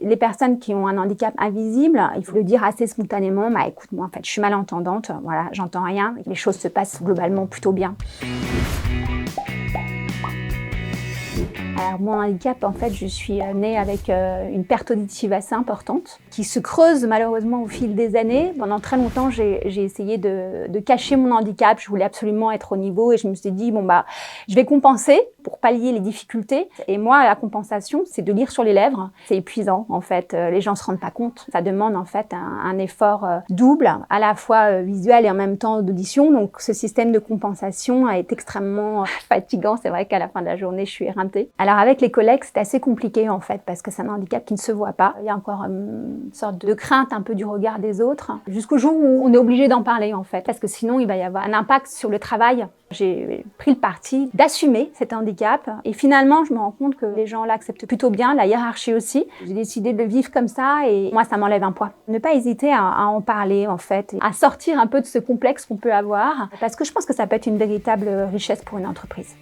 Les personnes qui ont un handicap invisible, il faut le dire assez spontanément, bah écoute, moi en fait je suis malentendante, voilà, j'entends rien, les choses se passent globalement plutôt bien. Alors mon handicap, en fait, je suis née avec une perte auditive assez importante qui se creuse malheureusement au fil des années. Pendant très longtemps, j'ai essayé de cacher mon handicap. Je voulais absolument être au niveau et je me suis dit, bon bah, je vais compenser pour pallier les difficultés. Et moi, la compensation, c'est de lire sur les lèvres. C'est épuisant, en fait. Les gens se rendent pas compte. Ça demande en fait un effort double, à la fois visuel et en même temps d'audition. Donc ce système de compensation est extrêmement fatigant. C'est vrai qu'à la fin de la journée, je suis éreintée. Alors avec les collègues, c'est assez compliqué en fait, parce que c'est un handicap qui ne se voit pas. Il y a encore une sorte de crainte un peu du regard des autres, jusqu'au jour où on est obligé d'en parler en fait, parce que sinon il va y avoir un impact sur le travail. J'ai pris le parti d'assumer cet handicap et finalement je me rends compte que les gens l'acceptent plutôt bien, la hiérarchie aussi. J'ai décidé de le vivre comme ça et moi ça m'enlève un poids. Ne pas hésiter à en parler en fait, à sortir un peu de ce complexe qu'on peut avoir, parce que je pense que ça peut être une véritable richesse pour une entreprise.